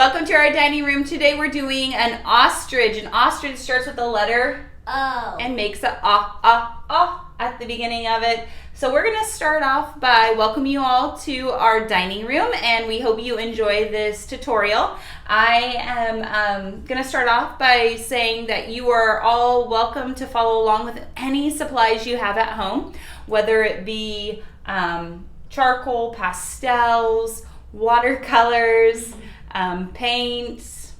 Welcome to our dining room. Today we're doing an ostrich. An ostrich starts with the letter O and makes a at the beginning of it. So we're going to start off by welcoming you all to our dining room, and we hope you enjoy this tutorial. I am going to start off by saying that you are all welcome to follow along with any supplies you have at home, whether it be charcoal, pastels, watercolors, paints,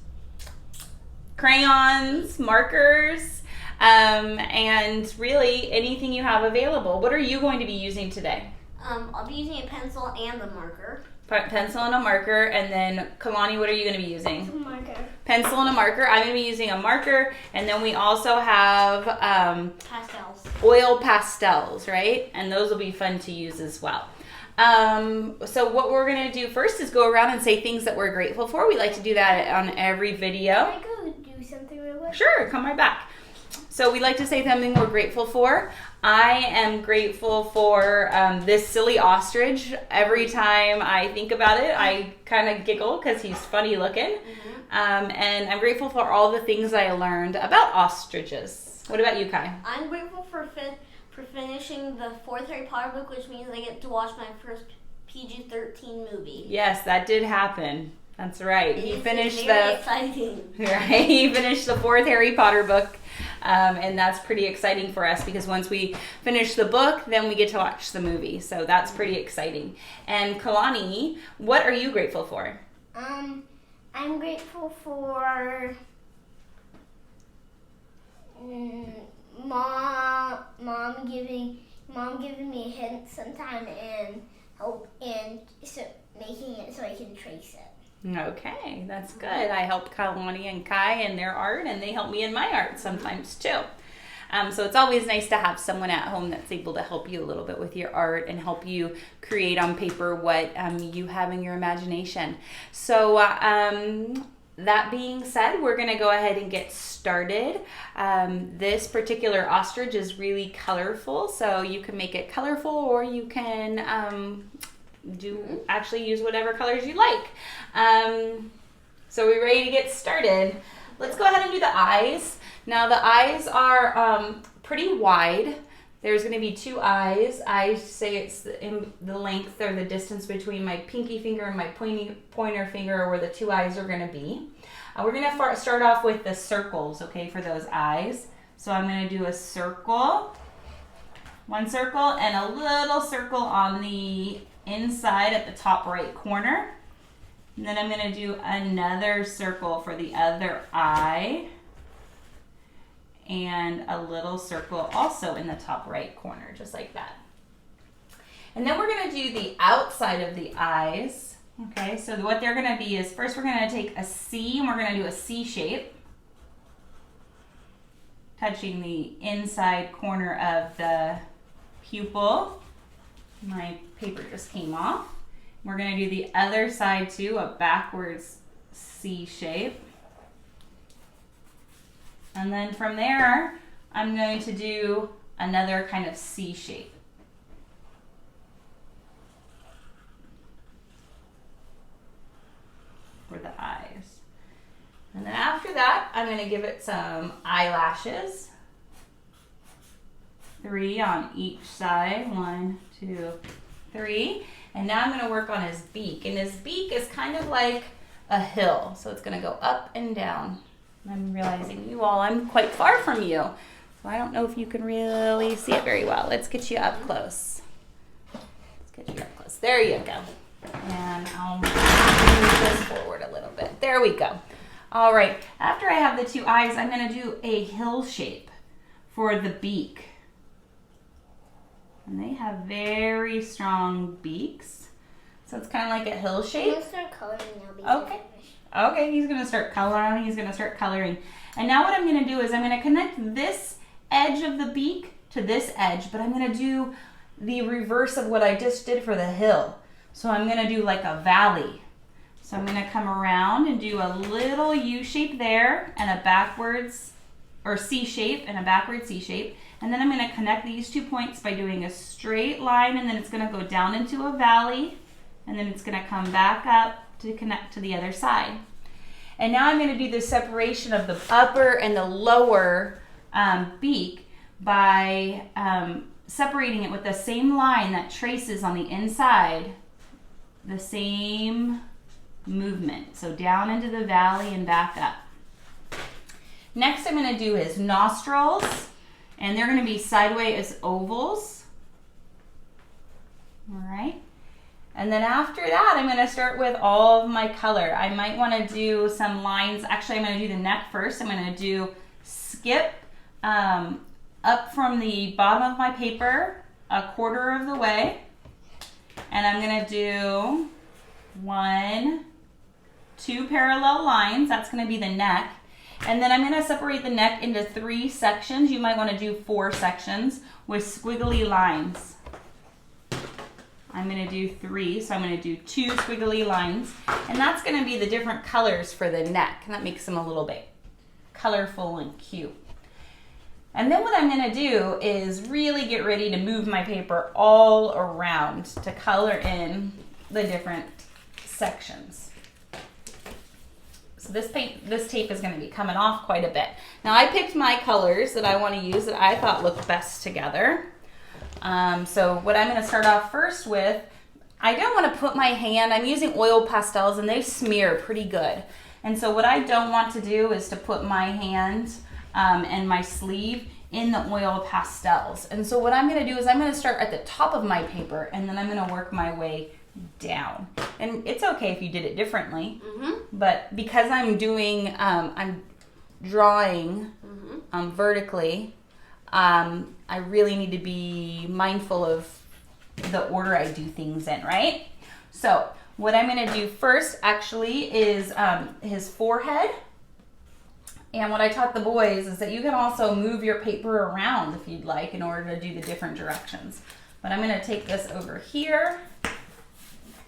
crayons, markers, and really anything you have available. What are you going to be using today? I'll be using a pencil and a marker. Pencil and a marker, and then Kalani, what are you going to be using? A marker. Pencil and a marker. I'm going to be using a marker, and then we also have pastels. Oil pastels, right? And those will be fun to use as well. So what we're going to do first is go around and say things that we're grateful for. We like to do that on every video. Can I go do something real quick? Sure, come right back. So we like to say something we're grateful for. I am grateful for this silly ostrich. Every time I think about it, I kind of giggle because he's funny looking. And I'm grateful for all the things I learned about ostriches. What about you, Kai? I'm grateful for finishing the 4th Harry Potter book, which means I get to watch my first PG-13 movie. Yes, that did happen. That's right. He finished very exciting. Right. He finished the 4th Harry Potter book, and that's pretty exciting for us because once we finish the book, then we get to watch the movie. So that's pretty exciting. And Kalani, what are you grateful for? I'm grateful for mom giving me hints sometime and making it so I can trace it. Okay, that's good. I help Kalani and Kai in their art, and they help me in my art sometimes too. So it's always nice to have someone at home that's able to help you a little bit with your art and help you create on paper what you have in your imagination. So that being said, we're going to go ahead and get started. This particular ostrich is really colorful, so you can make it colorful or you can actually use whatever colors you like. So we're ready to get started. Let's go ahead and do the eyes. Now the eyes are pretty wide. There's going to be 2 eyes. I say it's in the length or the distance between my pinky finger and my pointer finger where the 2 eyes are going to be. We're going to start off with the circles, okay, for those eyes. So I'm going to do a circle, 1 circle, and a little circle on the inside at the top right corner. And then I'm going to do another circle for the other eye and a little circle also in the top right corner, just like that. And then we're going to do the outside of the eyes. Okay, so what they're going to be is first we're going to take a C and we're going to do a C shape, touching the inside corner of the pupil. My paper just came off. We're going to do the other side too, a backwards C shape. And then from there, I'm going to do another kind of C shape. For the eyes. And then after that, I'm going to give it some eyelashes. 3 on each side. 1, 2, 3. And now I'm going to work on his beak. And his beak is kind of like a hill. So it's going to go up and down. I'm realizing I'm quite far from you. So I don't know if you can really see it very well. Let's get you up close. There you go. And I'll move this forward a little bit. There we go. All right. After I have the 2 eyes, I'm going to do a hill shape for the beak. And they have very strong beaks. So it's kind of like a hill shape. I'm going to start coloring now. Okay, he's going to start coloring. And now what I'm going to do is I'm going to connect this edge of the beak to this edge, but I'm going to do the reverse of what I just did for the hill. So I'm going to do like a valley. So I'm going to come around and do a little U shape there and a backwards or C shape and a backward C shape. And then I'm going to connect these 2 points by doing a straight line, and then it's going to go down into a valley, and then it's going to come back up to connect to the other side. And now I'm going to do the separation of the upper and the lower beak by separating it with the same line that traces on the inside, the same movement. So down into the valley and back up. Next I'm going to do his nostrils, and they're going to be sideways ovals. All right. And then after that, I'm going to start with all of my color. I might want to do some lines. Actually, I'm going to do the neck first. I'm going to do skip up from the bottom of my paper a quarter of the way. And I'm going to do 1, 2 parallel lines. That's going to be the neck. And then I'm going to separate the neck into 3 sections. You might want to do 4 sections with squiggly lines. I'm going to do 3, so I'm going to do 2 squiggly lines. And that's going to be the different colors for the neck. And that makes them a little bit colorful and cute. And then what I'm going to do is really get ready to move my paper all around to color in the different sections. So this tape is going to be coming off quite a bit. Now I picked my colors that I want to use that I thought looked best together. So what I'm going to start off first with, I don't want to put my hand, I'm using oil pastels and they smear pretty good. And so what I don't want to do is to put my hand and my sleeve in the oil pastels. And so what I'm going to do is I'm going to start at the top of my paper and then I'm going to work my way down. And it's okay if you did it differently, but because I'm doing, I'm drawing vertically, I really need to be mindful of the order I do things in, right? So what I'm going to do first actually is his forehead. And what I taught the boys is that you can also move your paper around if you'd like in order to do the different directions. But I'm going to take this over here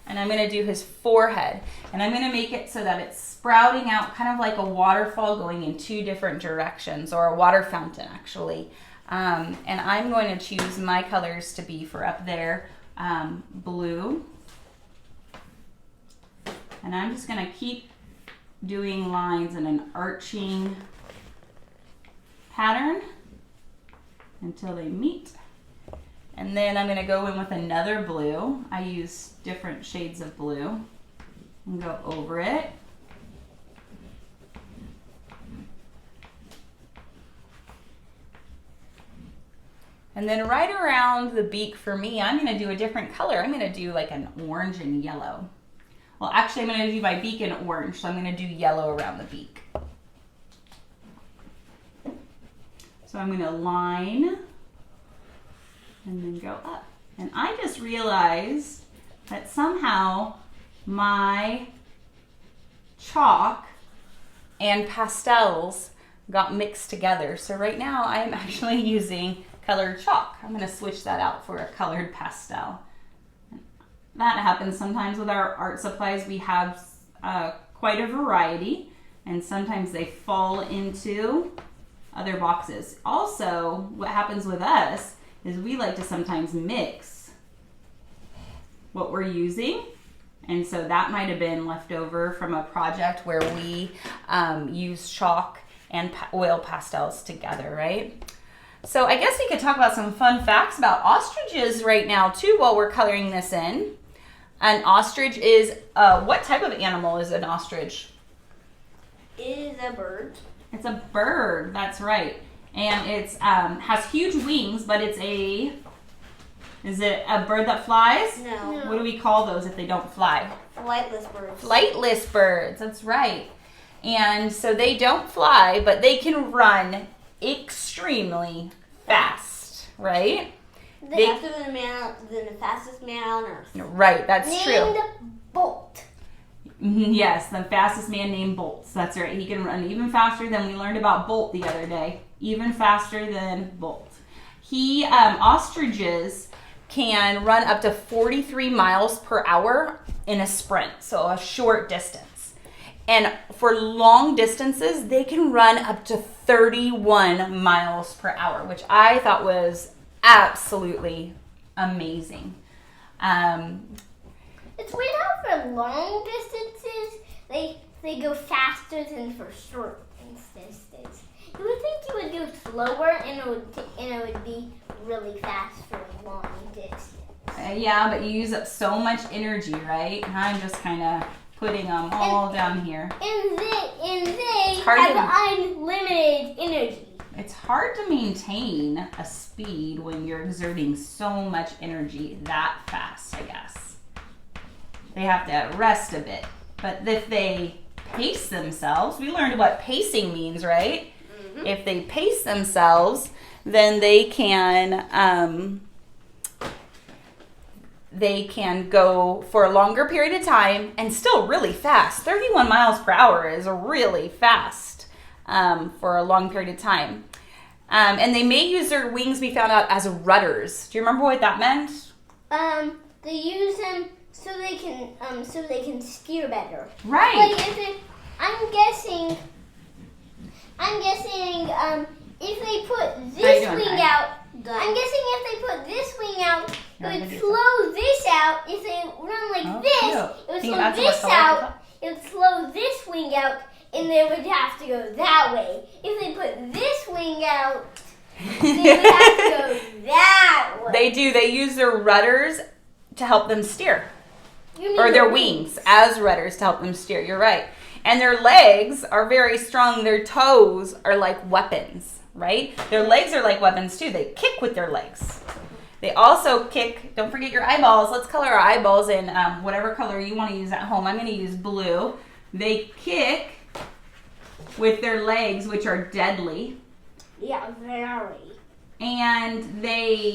and I'm going to do his forehead. And I'm going to make it so that it's sprouting out kind of like a waterfall going in 2 different directions, or a water fountain actually. And I'm going to choose my colors to be for up there, blue. And I'm just going to keep doing lines in an arching pattern until they meet. And then I'm going to go in with another blue. I use different shades of blue and go over it. And then right around the beak for me, I'm going to do a different color. I'm going to do like an orange and yellow. Well, actually, I'm going to do my beak in orange, so I'm going to do yellow around the beak. So I'm going to line and then go up. And I just realized that somehow my chalk and pastels got mixed together. So right now I am actually using colored chalk. I'm going to switch that out for a colored pastel. That happens sometimes with our art supplies. We have quite a variety, and sometimes they fall into other boxes. Also, what happens with us is we like to sometimes mix what we're using, and so that might have been left over from a project where we use chalk and oil pastels together, right? So I guess we could talk about some fun facts about ostriches right now too while we're coloring this in. An ostrich is, what type of animal is an ostrich? It is a bird. It's a bird, that's right. And it's has huge wings, but it's is it a bird that flies? No. What do we call those if they don't fly? Flightless birds. Flightless birds, that's right. And so they don't fly, but they can run extremely fast, right? They have to be the fastest man on Earth. Right, that's true. Named Bolt. Yes, the fastest man named Bolt. That's right. He can run even faster than we learned about Bolt the other day. Even faster than Bolt. Ostriches can run up to 43 miles per hour in a sprint, so a short distance. And for long distances, they can run up to 31 miles per hour, which I thought was absolutely amazing. It's weird how for long distances they they go faster than for short distances. You would think you would go slower and it would be really fast for a long distance. Yeah, but you use up so much energy, right? I'm just kind of putting them all down here. And they have unlimited energy. It's hard to maintain a speed when you're exerting so much energy that fast, I guess. They have to rest a bit. But if they pace themselves, we learned what pacing means, right? Mm-hmm. If they pace themselves, then they can go for a longer period of time and still really fast. 31 miles per hour is really fast for a long period of time. And they may use their wings, we found out, as rudders. Do you remember what that meant? They use them so they can steer better. Right. Like I'm guessing if they put this wing out, I'm guessing if they put this wing out, it would slow this out. If they run like this, cute. it would slow this out. It would slow this wing out, and they would have to go that way. If they put this wing out, they would have to go that way. They do. They use their rudders to help them steer. Or their wings as rudders to help them steer. You're right. And their legs are very strong. Their toes are like weapons, right? Their legs are like weapons too. They kick with their legs. They also kick, don't forget your eyeballs. Let's color our eyeballs in whatever color you want to use at home. I'm going to use blue. They kick with their legs, which are deadly. Yeah, very. And they...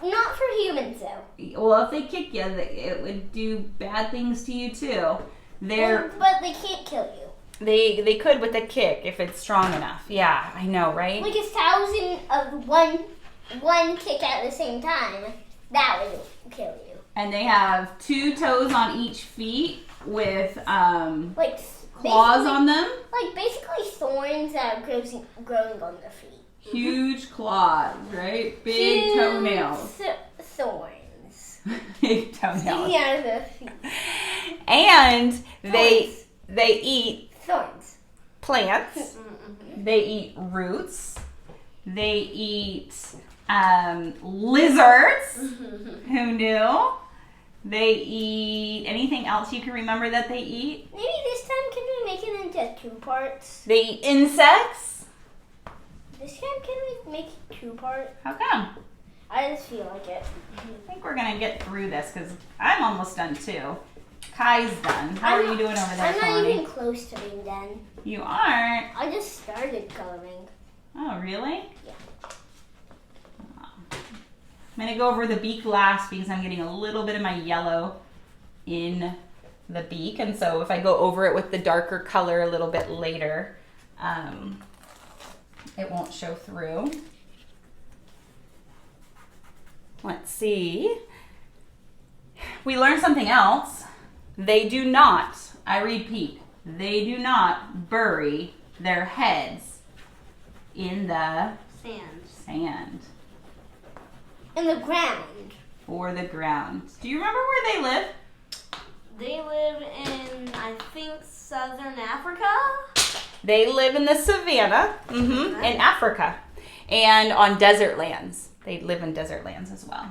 Not for humans, though. Well, if they kick you, it would do bad things to you, too. But they can't kill you. They could with a kick if it's strong enough. Yeah, I know, right? Like 1,000 of one kick at the same time, that would kill you. And they have 2 toes on each feet with like claws on them. Like basically thorns that are growing on their feet. Huge claws, right? Big toenails. Thorns. Big toenails. Yeah, the feet. And they eat thorns. Plants. Mm-hmm. They eat roots. They eat lizards. Who knew? They eat anything else you can remember that they eat? Maybe this time can we make it into 2 parts? They eat insects. This time can we make it 2 parts? How come? I just feel like it. I think we're going to get through this because I'm almost done too. Kai's done. How are you doing over there, I'm not Stormy? even close to being done. You aren't? I just started coloring. Oh, really? Yeah. I'm going to go over the beak last because I'm getting a little bit of my yellow in the beak. And so if I go over it with the darker color a little bit later, it won't show through. Let's see. We learned something else. They do not, I repeat, they do not bury their heads in the sand. In the ground. Or the ground. Do you remember where they live? They live in, I think, southern Africa. They live in the savanna, in Africa, and on desert lands. They live in desert lands as well.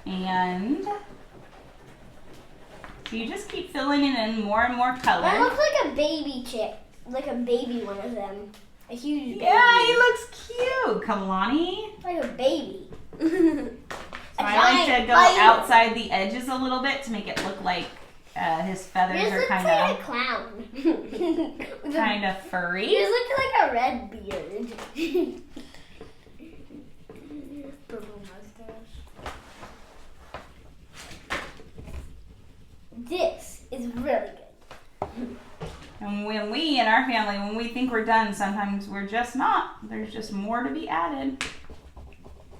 And so you just keep filling it in more and more color. That looks like a baby chick, like a baby one of them. A huge baby. Yeah, he looks cute, Kalani. Like a baby. So I like to go outside the edges a little bit to make it look like his feathers are kind like of a clown. kind of furry. He looks like a red beard. Purple mustache. This is really good. And when we in our family, when we think we're done, sometimes we're just not. There's just more to be added.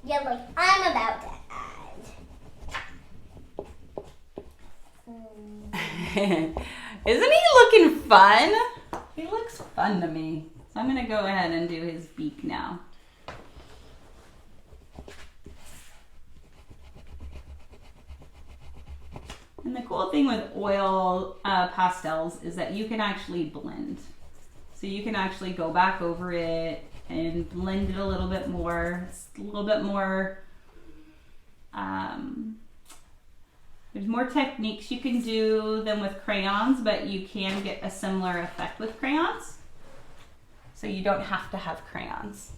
Yeah, like I'm about to add. Isn't he looking fun? He looks fun to me. So I'm going to go ahead and do his beak now. And the cool thing with oil pastels is that you can actually blend. So you can actually go back over it and blend it a little bit more. It's a little bit more, there's more techniques you can do than with crayons, but you can get a similar effect with crayons. So you don't have to have crayons.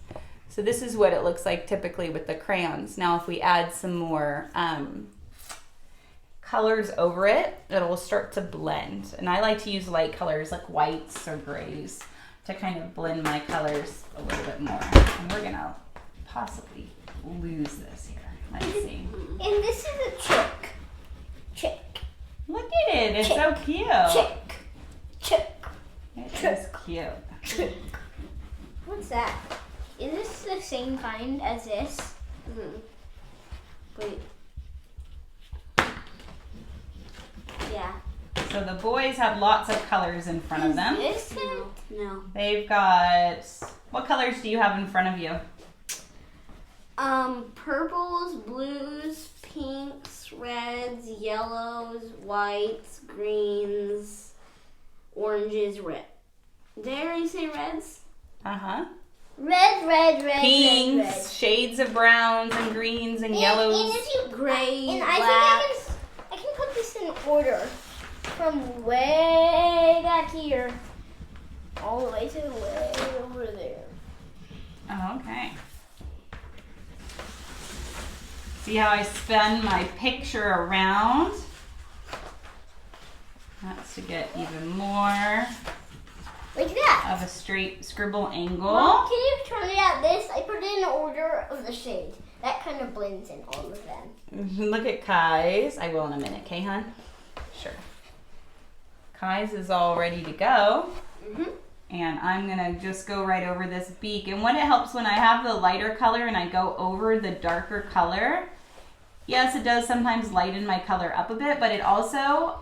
So this is what it looks like typically with the crayons. Now if we add some more colors over it, it'll start to blend. And I like to use light colors like whites or grays to kind of blend my colors a little bit more. And we're gonna possibly lose this here. Let's see. And this is a chick. Chick. Look at it, it's so cute. Chick. Chick. It is cute. Chick. What's that? Is this the same kind as this? Wait. Yeah. So the boys have lots of colors in front of them. Is this it? No. They've got, what colors do you have in front of you? Purples, blues, pinks, reds, yellows, whites, greens, oranges, red. Did I already say reds? Uh-huh. Red, red, red, Pinks, red, red. shades of browns and greens and yellows. And if you Gray, and black. I think I can put this in order from way back here all the way to way over there. Oh, okay. See how I spin my picture around? That's to get even more Like that. of a straight scribble angle. Mom, can you turn it at this? I put it in order of the shade. That kind of blends in all of them. Look at Kai's. I will in a minute, okay, hon? Sure. Kai's is all ready to go. And I'm gonna just go right over this beak. And what it helps when I have the lighter color and I go over the darker color, yes, it does sometimes lighten my color up a bit, but it also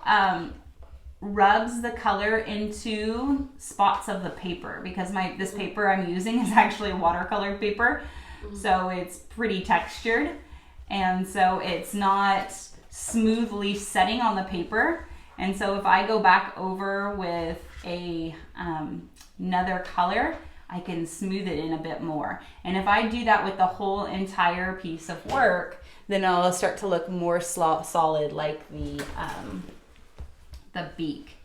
rubs the color into spots of the paper because this paper I'm using is actually watercolor paper. So it's pretty textured. And so it's not smoothly setting on the paper. And so if I go back over with another color, I can smooth it in a bit more. And if I do that with the whole entire piece of work, then it'll start to look more solid like the beak.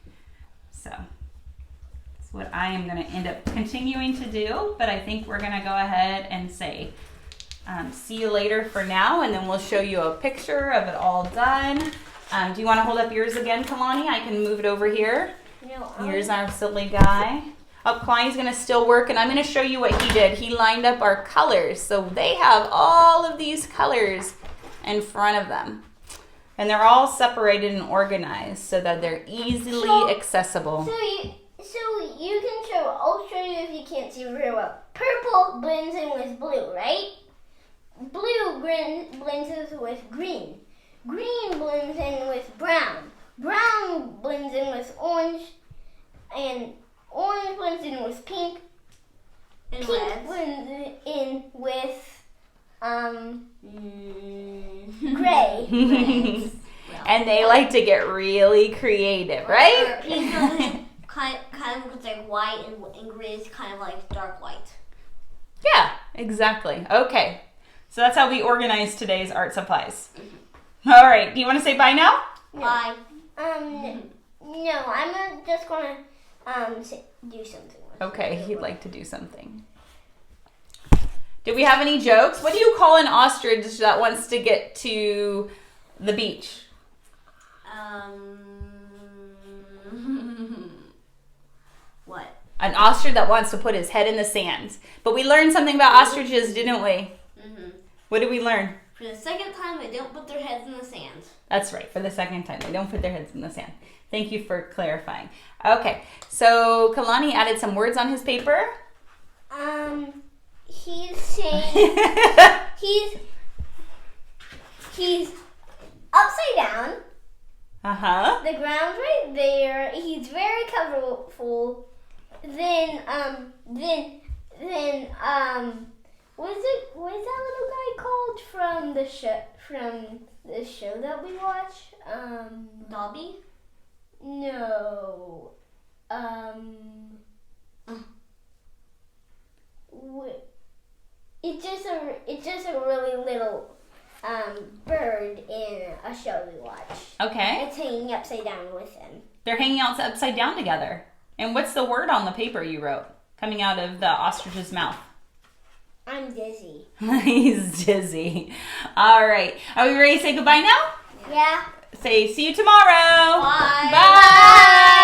So that's what I am going to end up continuing to do, but I think we're going to go ahead and say see you later for now, and then we'll show you a picture of it all done. Do you want to hold up yours again, Kalani? I can move it over here. No, Here's our silly guy. Oh, Kalani's going to still work, and I'm going to show you what he did. He lined up our colors, so they have all of these colors in front of them. And they're all separated and organized so that they're easily accessible. So you can show. I'll show you if you can't see very well. Purple blends in with blue, right? Blue blends in with green. Green blends in with brown. Brown blends in with orange, and orange blends in with pink. And Pink reds. blends in with gray. And they like to get really creative, right? Pink kind of looks like white, and gray is kind of like dark white. Yeah, exactly. Okay. So that's how we organize today's art supplies. All right. Do you want to say bye now? Bye. No, I'm just gonna do something. Okay, he'd like to do something. Do we have any jokes? What do you call an ostrich that wants to get to the beach? What? An ostrich that wants to put his head in the sand. But we learned something about ostriches, didn't we? What did we learn? For the second time, they don't put their heads in the sand. That's right, for the second time. They don't put their heads in the sand. Thank you for clarifying. Okay, so Kalani added some words on his paper. He's saying he's upside down. Uh-huh. The ground's right there. He's very colorful. Then what is that little guy called? called from the show that we watch? Dobby? No. It's just a really little bird in a show we watch. Okay. It's hanging upside down with him. They're hanging out upside down together. And what's the word on the paper you wrote coming out of the ostrich's mouth? I'm dizzy. He's dizzy. All right. Are we ready to say goodbye now? Yeah. Say see you tomorrow. Bye. Bye.